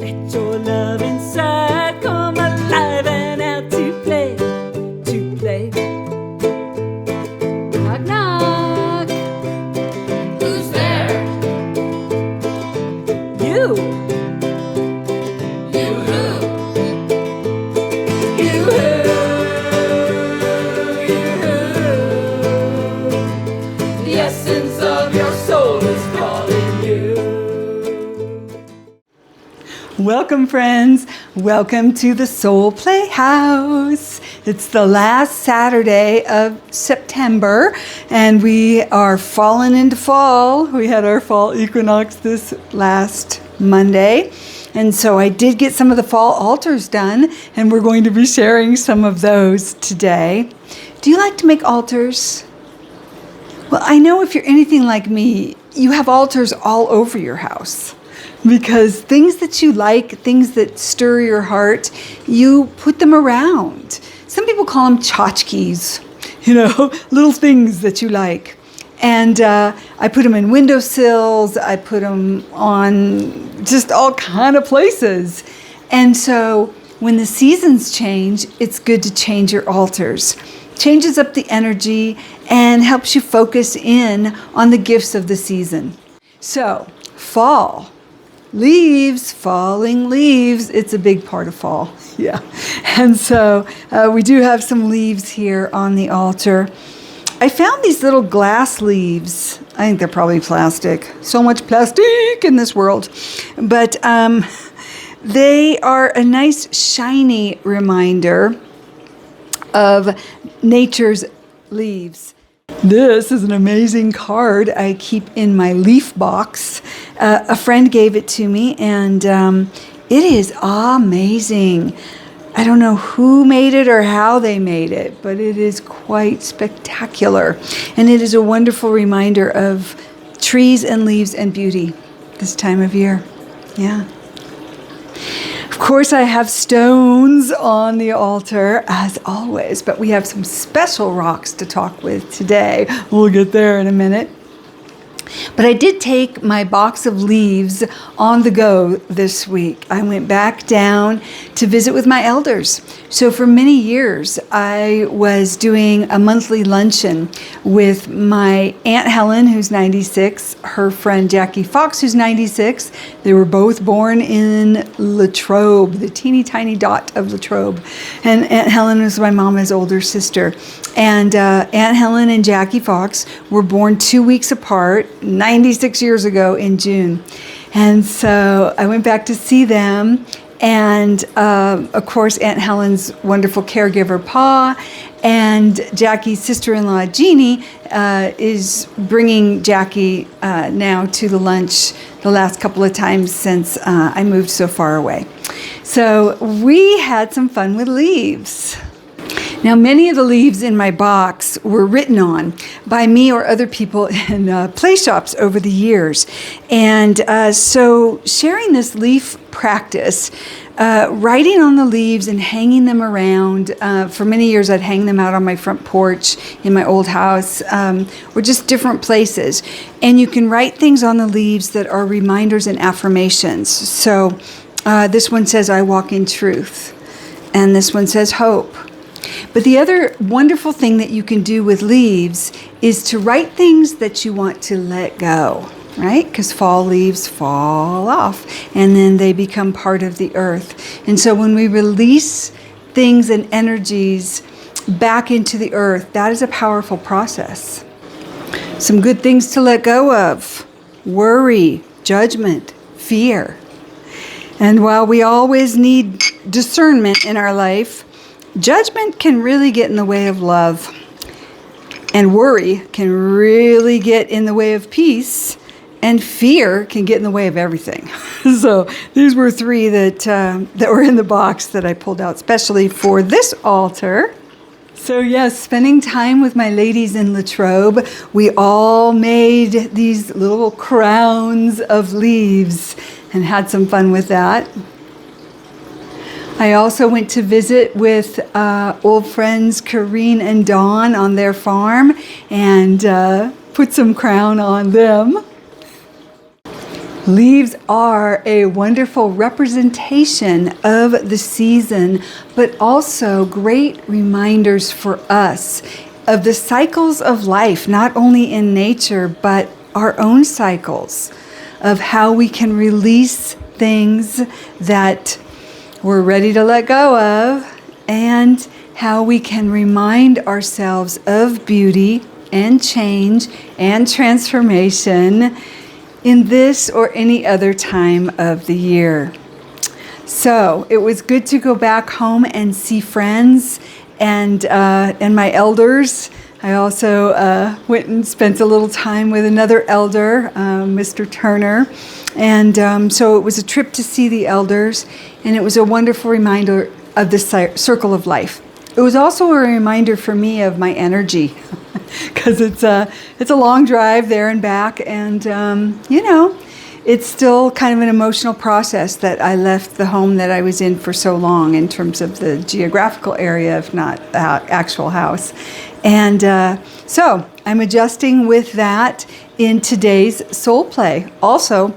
Let your love inside come alive and out to play, to play. Knock, knock. Who's there? You. You who? You. The essence of your soul is calling you. Welcome, friends. Welcome to the Soul Playhouse. It's the last Saturday of September, and we are falling into fall. We had our fall equinox this last Monday, and so I did get some of the fall altars done, and we're going to be sharing some of those today. Do you like to make altars? Well, I know if you're anything like me, you have altars all over your house. Because things that you like, things that stir your heart, you put them around. Some people call them tchotchkes, little things that you like. And I put them in windowsills, I put them on just all kind of places. And so when the seasons change, it's good to change your altars. Changes up the energy and helps you focus in on the gifts of the season. So, fall. Leaves, falling leaves. It's a big part of fall. Yeah. And so we do have some leaves here on the altar. I found these little glass leaves. I think they're probably plastic. So much plastic in this world. But they are a nice shiny reminder of nature's leaves. This is an amazing card I keep in my leaf box. A friend gave it to me, and it is amazing. I don't know who made it or how they made it, but it is quite spectacular. And it is a wonderful reminder of trees and leaves and beauty this time of year. Yeah. Of course, I have stones on the altar, as always, but we have some special rocks to talk with today. We'll get there in a minute. But I did take my box of leaves on the go this week. I went back down to visit with my elders. So for many years, I was doing a monthly luncheon with my Aunt Helen, who's 96, her friend Jackie Fox, who's 96. They were both born in Latrobe, the teeny tiny dot of Latrobe. And Aunt Helen was my mama's older sister. And Aunt Helen and Jackie Fox were born 2 weeks apart, 96 years ago in June. And so I went back to see them. And of course, Aunt Helen's wonderful caregiver, Pa, and Jackie's sister-in-law, Jeannie, is bringing Jackie now to the lunch the last couple of times since I moved so far away. So we had some fun with leaves. Now, many of the leaves in my box were written on by me or other people in play shops over the years. And so sharing this leaf practice, writing on the leaves and hanging them around. For many years, I'd hang them out on my front porch in my old house, or just different places. And you can write things on the leaves that are reminders and affirmations. So this one says, I walk in truth. And this one says, hope. But the other wonderful thing that you can do with leaves is to write things that you want to let go, right? Because fall leaves fall off and then they become part of the earth. And so when we release things and energies back into the earth, that is a powerful process. Some good things to let go of: worry, judgment, fear. And while we always need discernment in our life, judgment can really get in the way of love, and worry can really get in the way of peace, and fear can get in the way of everything. So these were three that were in the box that I pulled out especially for this altar. So yes, spending time with my ladies in Latrobe, we all made these little crowns of leaves and had some fun with that. I also went to visit with old friends Corrine and Dawn on their farm and put some crown on them. Leaves are a wonderful representation of the season, but also great reminders for us of the cycles of life, not only in nature, but our own cycles of how we can release things that we're ready to let go of, and how we can remind ourselves of beauty and change and transformation in this or any other time of the year. So it was good to go back home and see friends and my elders. I also went and spent a little time with another elder, Mr. Turner. And so it was a trip to see the elders, and it was a wonderful reminder of the circle of life. It was also a reminder for me of my energy, because it's a long drive there and back, and it's still kind of an emotional process that I left the home that I was in for so long in terms of the geographical area, if not the actual house. And so I'm adjusting with that in today's Soul Play. Also,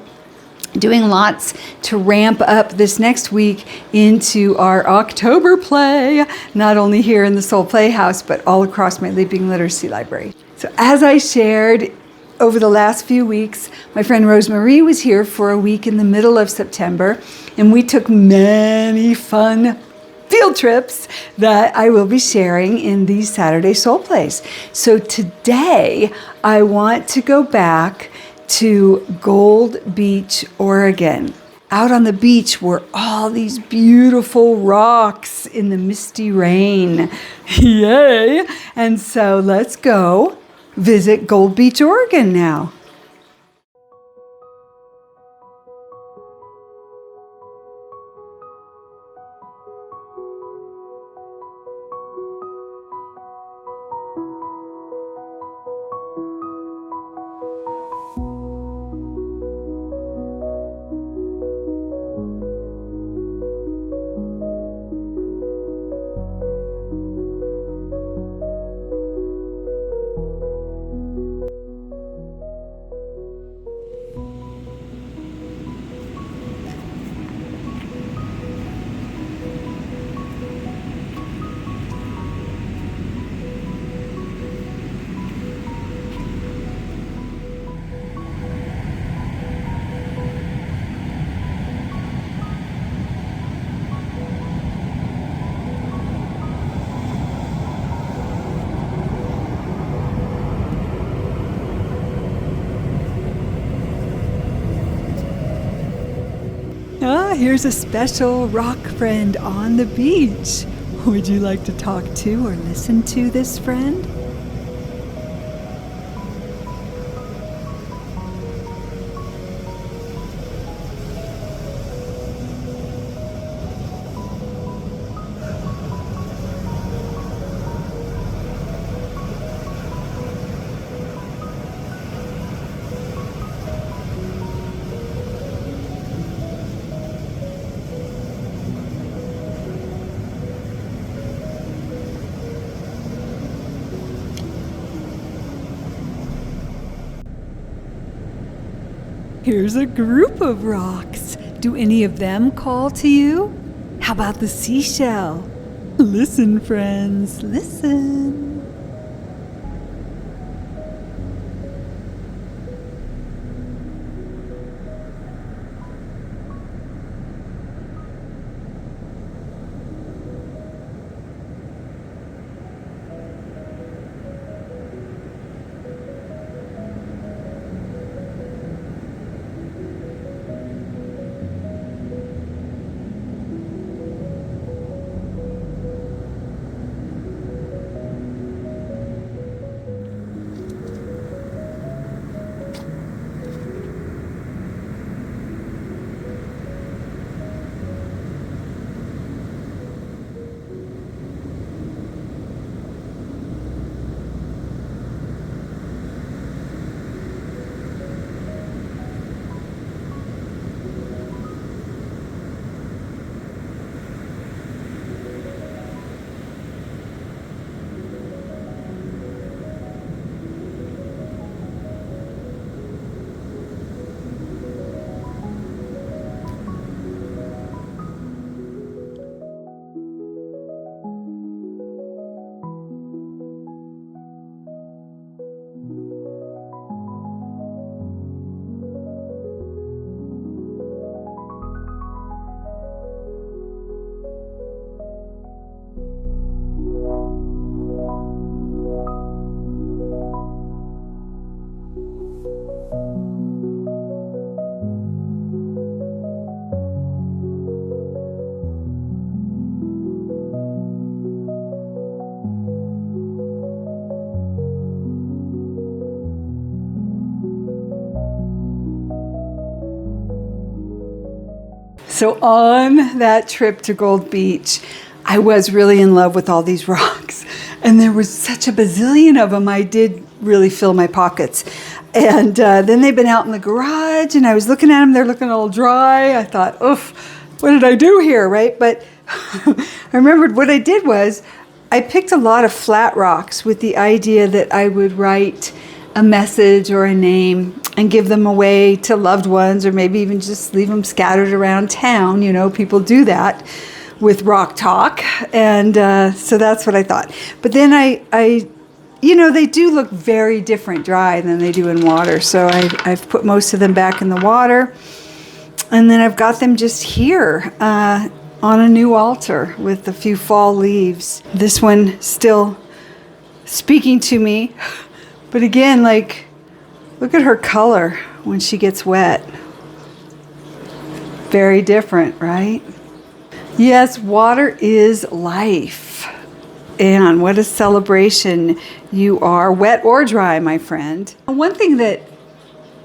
doing lots to ramp up this next week into our October play, not only here in the Soul Playhouse, but all across my Leaping Literacy Library. So as I shared over the last few weeks, my friend Rosemarie was here for a week in the middle of September, and we took many fun field trips that I will be sharing in these Saturday Soul Plays. So today, I want to go back to Gold Beach, Oregon. Out on the beach were all these beautiful rocks in the misty rain. Yay! And so let's go visit Gold Beach, Oregon now. Here's a special rock friend on the beach. Would you like to talk to or listen to this friend? Here's a group of rocks. Do any of them call to you? How about the seashell? Listen, friends, listen. So on that trip to Gold Beach, I was really in love with all these rocks. And there was such a bazillion of them, I did really fill my pockets. And then they've been out in the garage, and I was looking at them, they're looking all dry. I thought, oof, what did I do here, right? But I remembered what I did was I picked a lot of flat rocks with the idea that I would write a message or a name and give them away to loved ones, or maybe even just leave them scattered around town. You know, people do that with rock talk. And so that's what I thought. But then I you know, they do look very different dry than they do in water. So I've put most of them back in the water. And then I've got them just here on a new altar with a few fall leaves. This one still speaking to me. But again, like, look at her color when she gets wet. Very different, right? Yes, water is life. And what a celebration you are, wet or dry, my friend. One thing that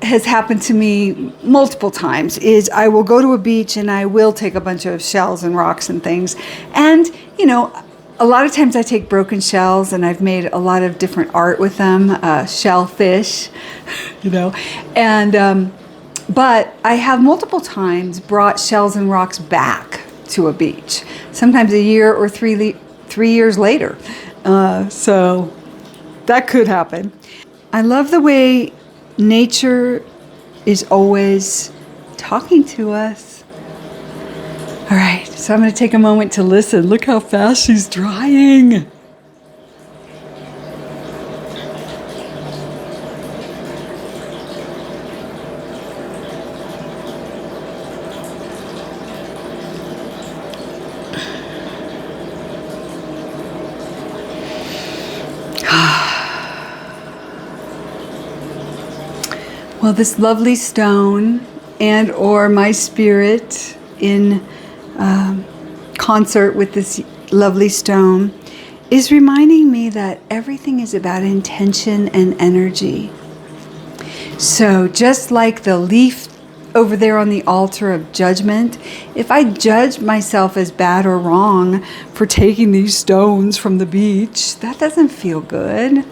has happened to me multiple times is I will go to a beach and I will take a bunch of shells and rocks and things. And, you know, a lot of times I take broken shells and I've made a lot of different art with them, shellfish, you know. And, but I have multiple times brought shells and rocks back to a beach, sometimes a year or 3 years later. So that could happen. I love the way nature is always talking to us. All right, so I'm going to take a moment to listen. Look how fast she's drying. Well, this lovely stone and or my spirit in concert with this lovely stone is reminding me that everything is about intention and energy. So just like the leaf over there on the altar of judgment, if I judge myself as bad or wrong for taking these stones from the beach, that doesn't feel good.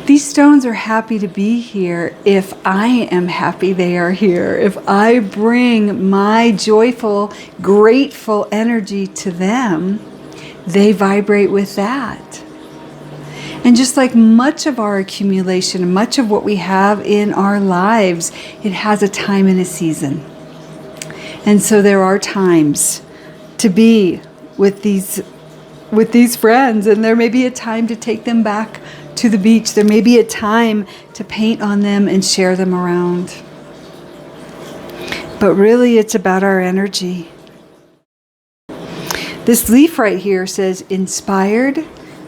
These stones are happy to be here if I am happy they are here. If I bring my joyful, grateful energy to them, they vibrate with that. And just like much of our accumulation, much of what we have in our lives, it has a time and a season. And so there are times to be with these friends, and there may be a time to take them back to the beach. There may be a time to paint on them and share them around. But really, it's about our energy. This leaf right here says inspired,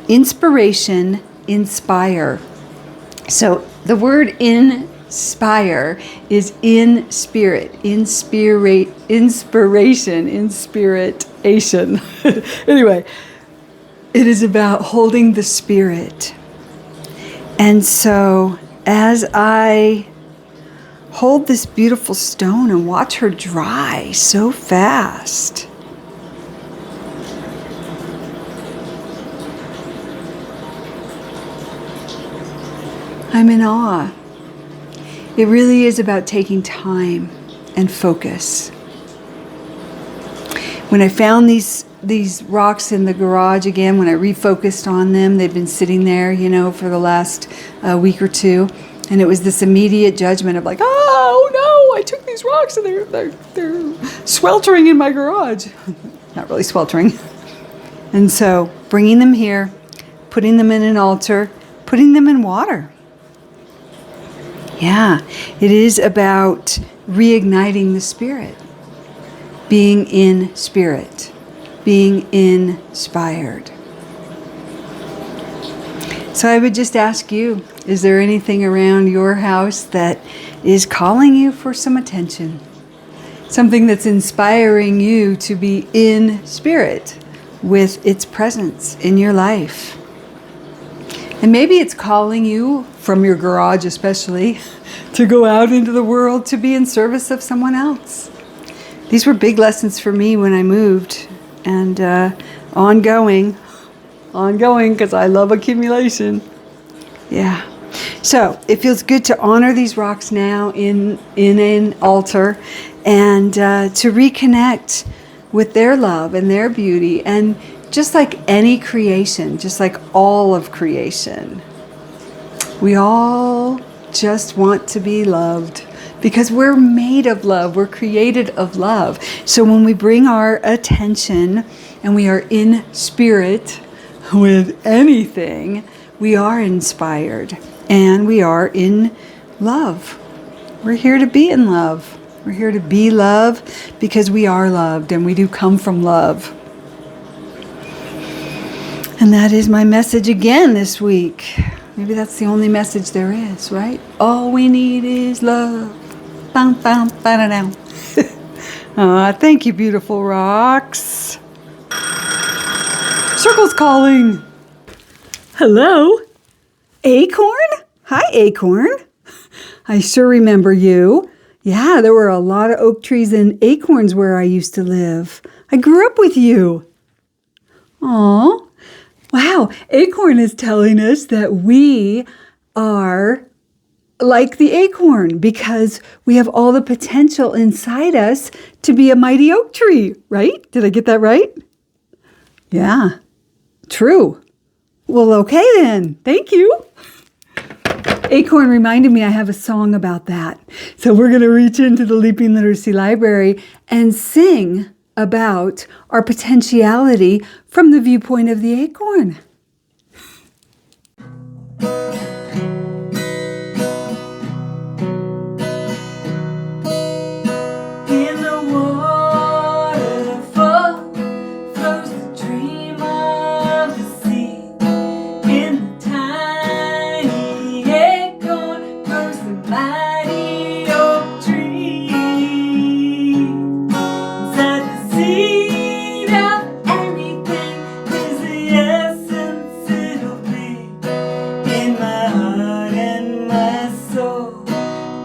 inspiration, inspire. So the word inspire is in spirit, inspiration, inspiration. Anyway, it is about holding the spirit. And so as I hold this beautiful stone and watch her dry so fast, I'm in awe. It really is about taking time and focus. When I found these rocks in the garage again, when I refocused on them, they've been sitting there, you know, for the last week or two. And it was this immediate judgment of like, oh no, I took these rocks and they're sweltering in my garage. Not really sweltering. And so bringing them here, putting them in an altar, putting them in water. Yeah, it is about reigniting the spirit, being in spirit, being inspired. So I would just ask you, is there anything around your house that is calling you for some attention? Something that's inspiring you to be in spirit with its presence in your life. And maybe it's calling you from your garage especially to go out into the world to be in service of someone else. These were big lessons for me when I moved, and ongoing, because I love accumulation. Yeah. So it feels good to honor these rocks now in an altar, and to reconnect with their love and their beauty. And just like any creation, just like all of creation, we all just want to be loved because we're made of love. We're created of love. So when we bring our attention and we are in spirit with anything, we are inspired and we are in love. We're here to be in love. We're here to be love because we are loved and we do come from love. And that is my message again this week. Maybe that's the only message there is, right? All we need is love. Bam, bam, ba-da-dam. Thank you, beautiful rocks. Circle's calling. Hello? Acorn? Hi, Acorn. I sure remember you. Yeah, there were a lot of oak trees and acorns where I used to live. I grew up with you. Aw. Wow, Acorn is telling us that we are like the acorn because we have all the potential inside us to be a mighty oak tree, right? Did I get that right? Yeah, true. Well, okay then. Thank you. Acorn reminded me I have a song about that. So we're going to reach into the Leaping Literacy Library and sing about our potentiality from the viewpoint of the acorn. In the waterfall flows the dream of the sea. In the tiny acorn grows the mighty oak tree. Inside the seed of anything is the essence it'll be. In my heart and my soul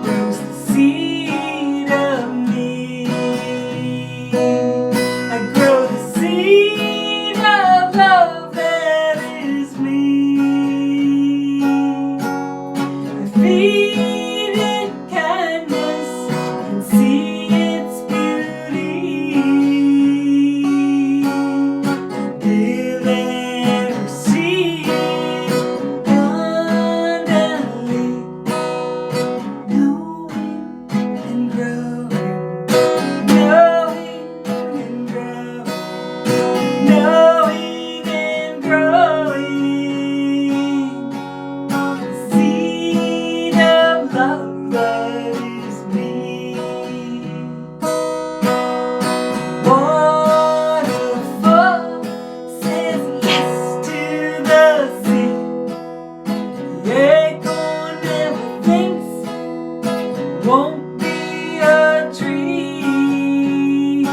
grows the seed of me. I grow the seed of love that is me. I feed it kindness and see its beauty. Give and receive abundantly, knowing and growing, knowing and growing, knowing and growing. Seed of love that is me. Waterfall says yes to the sea. The acorn never thinks won't be a tree.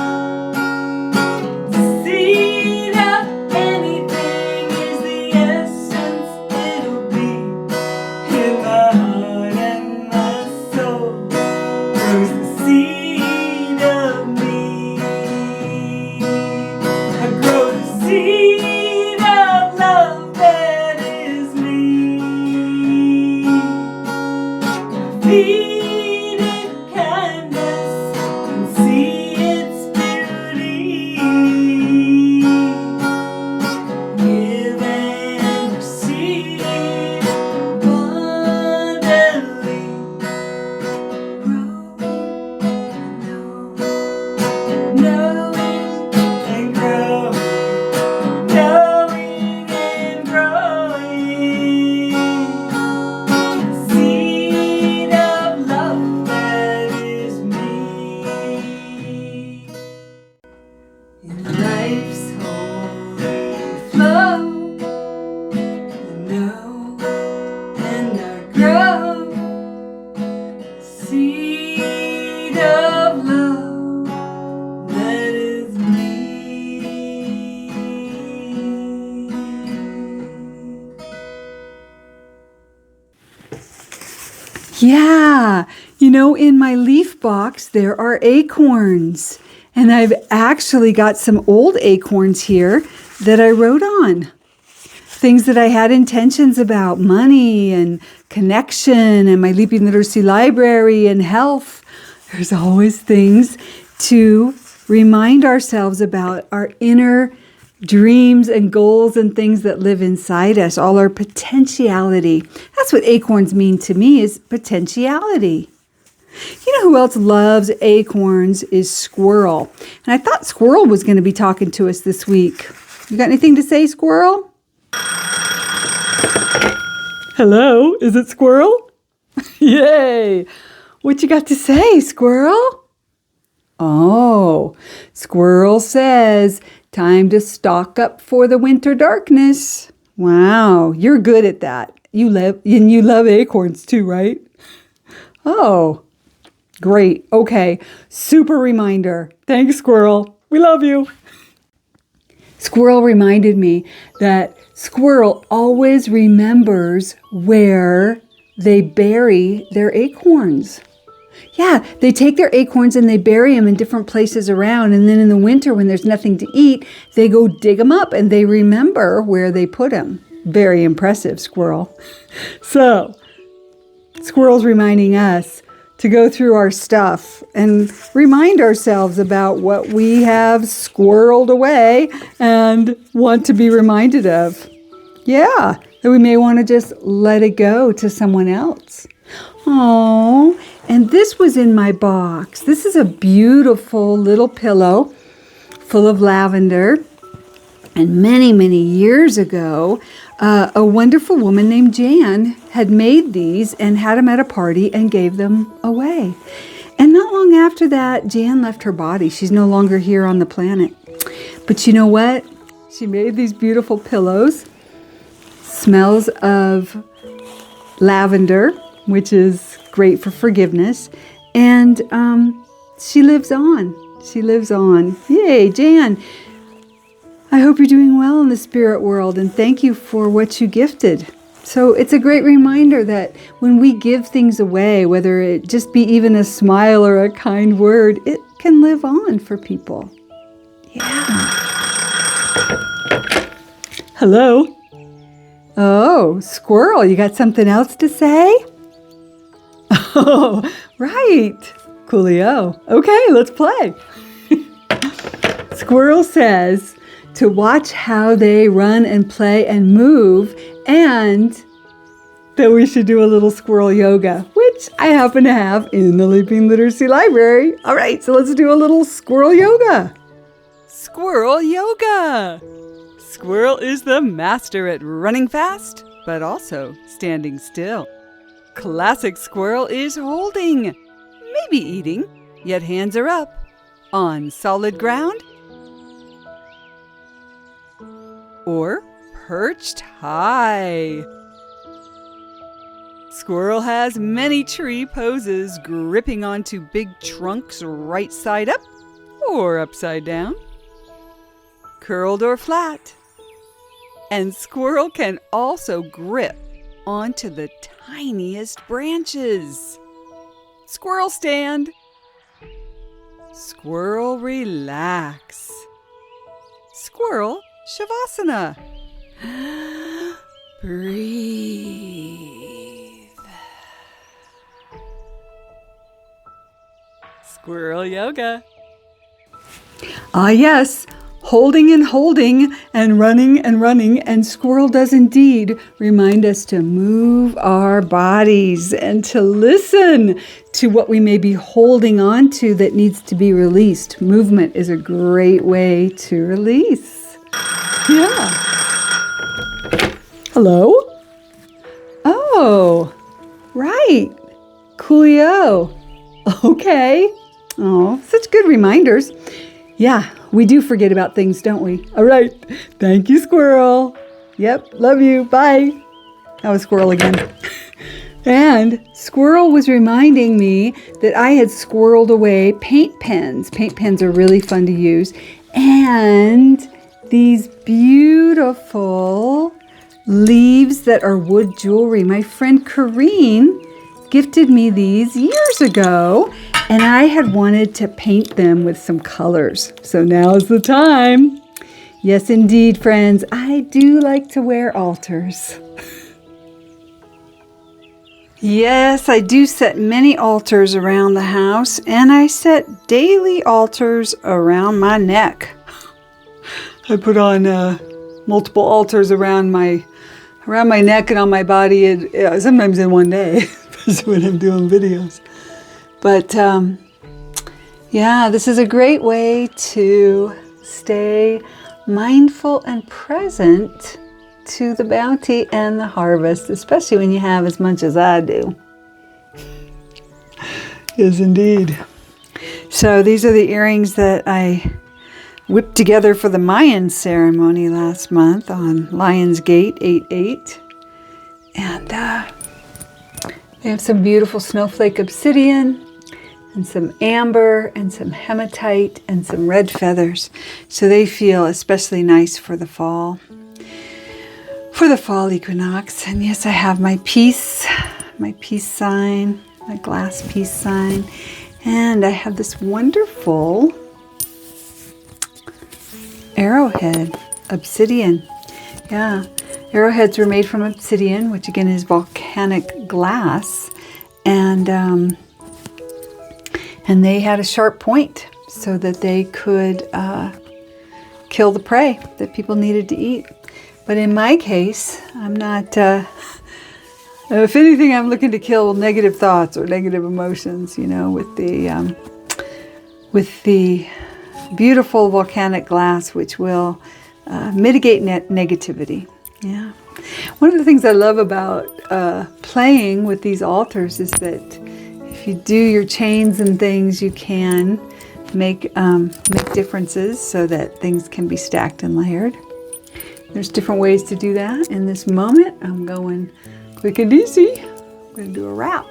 The seed of anything is the essence it'll be. In my heart and my soul grows the seed of me. I grow the seed of love that is me. Feed it kindness and see its beauty. Give and receive abundantly. Knowing and growing, knowing and growing. Seed of love that is me. In life's holy flow, I know and I grow. Seed of love that is me. Yeah, You know, in my leaf box, there are acorns. And I've actually got some old acorns here that I wrote on. Things that I had intentions about, money and connection and my Leaping Literacy Library and health. There's always things to remind ourselves about our inner dreams and goals and things that live inside us, all our potentiality. That's what acorns mean to me, is potentiality. You know who else loves acorns is Squirrel. And I thought Squirrel was going to be talking to us this week. You got anything to say, Squirrel? Hello, is it Squirrel? Yay! What you got to say, Squirrel? Oh, Squirrel says, time to stock up for the winter darkness. Wow, you're good at that. You love acorns too, right? Oh, great. Okay, super reminder. Thanks, Squirrel. We love you. Squirrel reminded me that Squirrel always remembers where they bury their acorns. Yeah, they take their acorns and they bury them in different places around. And then in the winter, when there's nothing to eat, they go dig them up and they remember where they put them. Very impressive, Squirrel. So, Squirrel's reminding us to go through our stuff and remind ourselves about what we have squirreled away and want to be reminded of. Yeah, that we may want to just let it go to someone else. Oh, and this was in my box. This is a beautiful little pillow full of lavender. And many, many years ago, a wonderful woman named Jan had made these and had them at a party and gave them away. And not long after that, Jan left her body. She's no longer here on the planet. But you know what? She made these beautiful pillows. Smells of lavender, which is great for forgiveness. And she lives on. She lives on. Yay, Jan. I hope you're doing well in the spirit world, and thank you for what you gifted. So it's a great reminder that when we give things away, whether it just be even a smile or a kind word, it can live on for people. Yeah. Hello. Oh, Squirrel, you got something else to say? Oh, right. Coolio. Okay, let's play. Squirrel says to watch how they run and play and move, and that we should do a little squirrel yoga, which I happen to have in the Leaping Literacy Library. All right, so let's do a little squirrel yoga. Squirrel yoga. Squirrel is the master at running fast, but also standing still. Classic squirrel is holding, maybe eating, yet hands are up, on solid ground, or perched high. Squirrel has many tree poses, gripping onto big trunks right side up or upside down, curled or flat. And squirrel can also grip onto the tiniest branches. Squirrel stand. Squirrel relax. Squirrel Shavasana. Breathe. Squirrel yoga. Ah, yes. Holding and running, and squirrel does indeed remind us to move our bodies and to listen to what we may be holding on to that needs to be released. Movement is a great way to release. Yeah. Hello? Oh, right. Coolio. Okay. Oh, such good reminders. Yeah, we do forget about things, don't we? All right. Thank you, Squirrel. Yep, love you. Bye. That was Squirrel again. And Squirrel was reminding me that I had squirreled away paint pens. Paint pens are really fun to use. And these beautiful leaves that are wood jewelry. My friend Corrine gifted me these years ago, and I had wanted to paint them with some colors. So now's the time. Yes, indeed, friends, I do like to wear altars. Yes, I do set many altars around the house, and I set daily altars around my neck. I put on multiple altars around my neck and on my body, sometimes in one day, especially when I'm doing videos. But yeah, this is a great way to stay mindful and present to the bounty and the harvest, especially when you have as much as I do. Yes, indeed. So these are the earrings that I whipped together for the Mayan ceremony last month on Lion's Gate 88. And they have some beautiful snowflake obsidian and some amber and some hematite and some red feathers. So they feel especially nice for the fall equinox. And yes, I have my peace sign, my glass peace sign. And I have this wonderful arrowhead obsidian. Yeah, arrowheads were made from obsidian, which again is volcanic glass. And they had a sharp point so that they could kill the prey that people needed to eat. But in my case, I'm not, if anything, I'm looking to kill negative thoughts or negative emotions, with the beautiful volcanic glass, which will mitigate negativity. Yeah. One of the things I love about playing with these altars is that if you do your chains and things, you can make differences so that things can be stacked and layered. There's different ways to do that. In this moment, I'm going quick and easy. I'm going to do a wrap.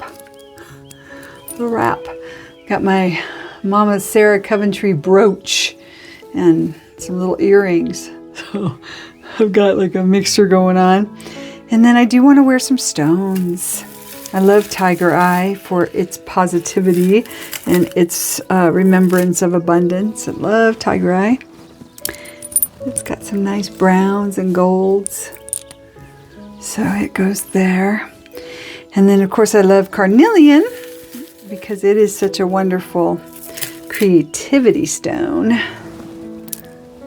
Got my Mama Sarah Coventry brooch and some little earrings. So I've got like a mixture going on. And then I do want to wear some stones. I love tiger eye for its positivity and its remembrance of abundance. I love tiger eye. It's got some nice browns and golds. So it goes there. And then of course I love carnelian because it is such a wonderful creativity stone.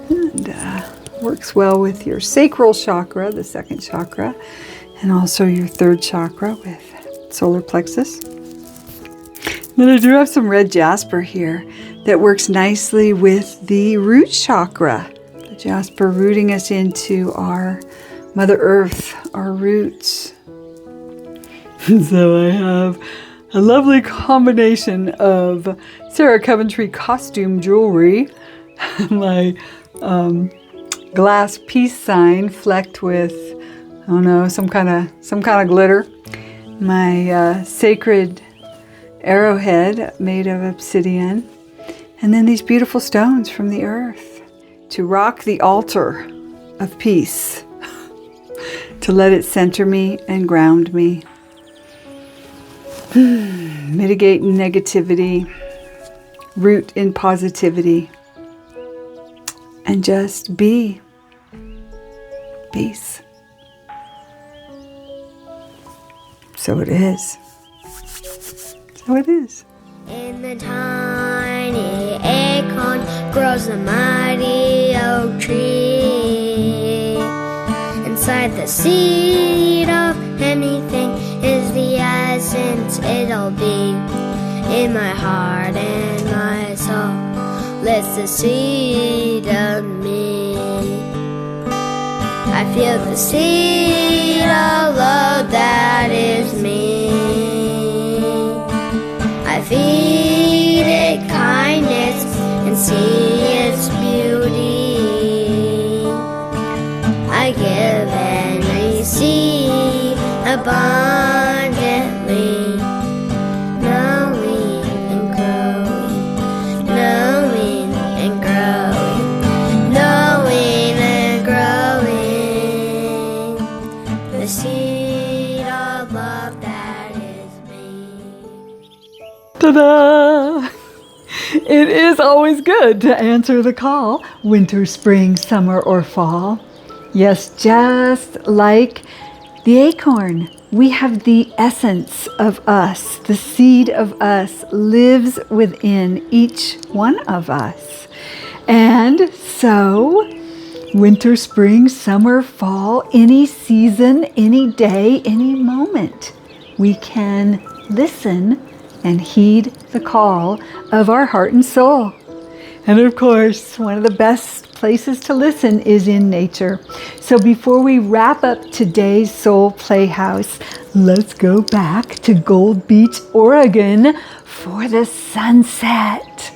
And works well with your sacral chakra, the second chakra, and also your third chakra with solar plexus. Then I do have some red jasper here that works nicely with the root chakra. The jasper rooting us into our Mother Earth, our roots. So I have a lovely combination of Sarah Coventry costume jewelry, my glass peace sign flecked with, I don't know, some kind of glitter, my sacred arrowhead made of obsidian, and then these beautiful stones from the earth to rock the altar of peace, to let it center me and ground me, mitigate negativity, root in positivity, and just be peace. So it is. So it is. In the tiny acorn grows the mighty oak tree. Inside the seed of anything is the essence it'll be. In my heart and my soul lives the seed of me. I feel the seed of love that is me. I feed it kindness and see its beauty. I give and receive abundantly, knowing and growing, knowing and growing, knowing and growing. The seed of love that is me. Ta-da! It is always good to answer the call, winter, spring, summer, or fall. Yes, just like the acorn, we have the essence of us. The seed of us lives within each one of us. And so, winter, spring, summer, fall, any season, any day, any moment, we can listen and heed the call of our heart and soul. And of course, one of the best places to listen is in nature. So before we wrap up today's Soul Playhouse, let's go back to Gold Beach, Oregon for the sunset.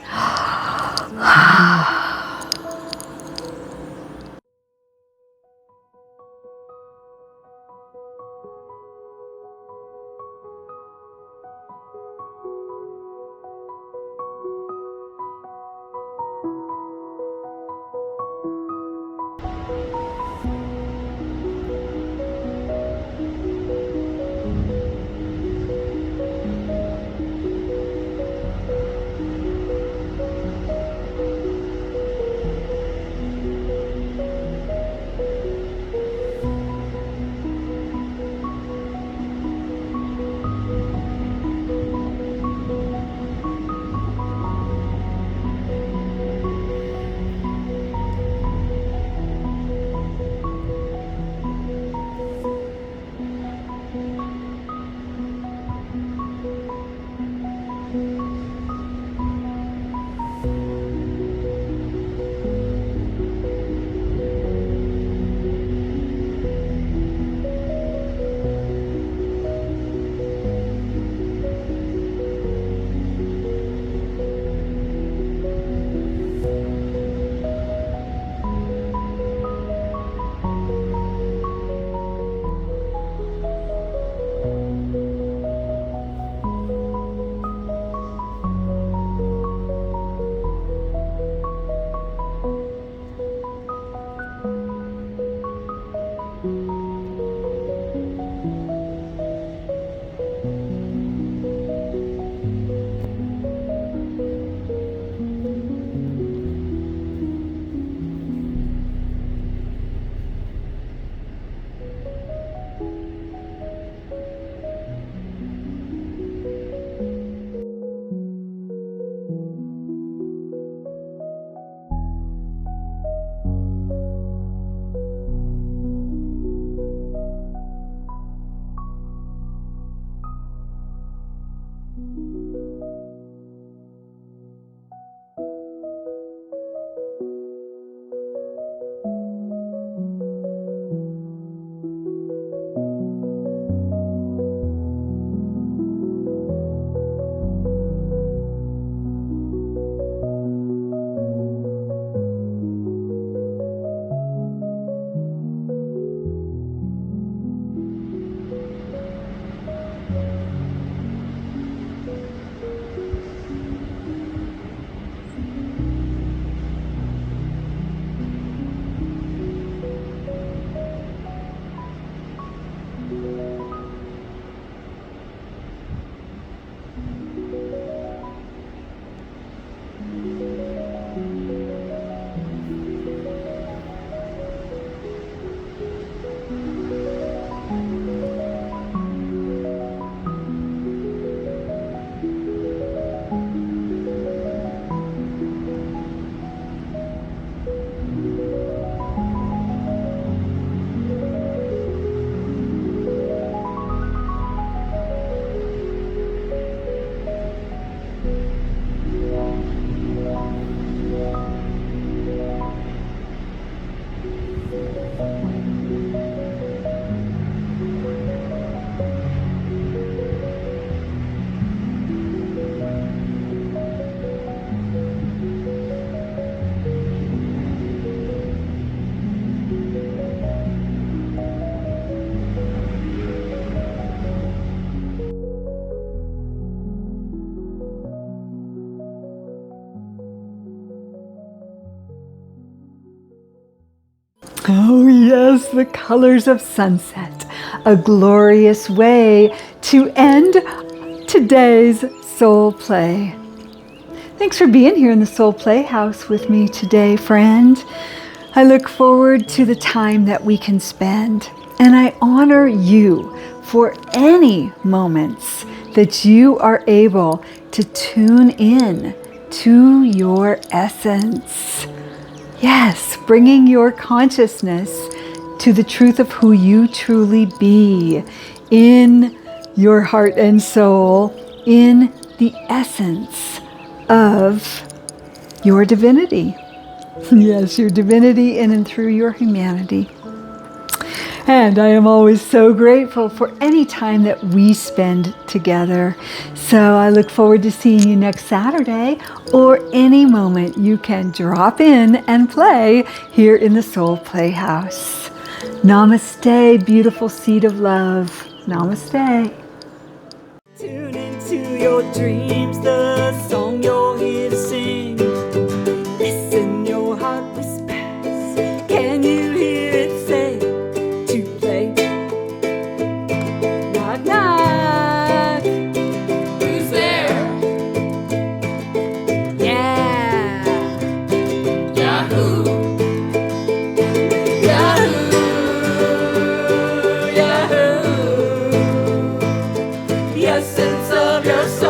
Oh yes, the colors of sunset. A glorious way to end today's Soul Play. Thanks for being here in the Soul Playhouse with me today, friend. I look forward to the time that we can spend, and I honor you for any moments that you are able to tune in to your essence. Yes, bringing your consciousness to the truth of who you truly be in your heart and soul, in the essence of your divinity. Yes, your divinity in and through your humanity. And I am always so grateful for any time that we spend together. So I look forward to seeing you next Saturday, or any moment you can drop in and play here in the Soul Playhouse. Namaste, beautiful seed of love. Namaste. Tune into your dreams, the song you're here to sing. Listen, your heart whispers. Can you hear it say to play? Knock, knock. Who's there? Yeah. Yahoo! Yahoo! Yahoo! The essence of your soul.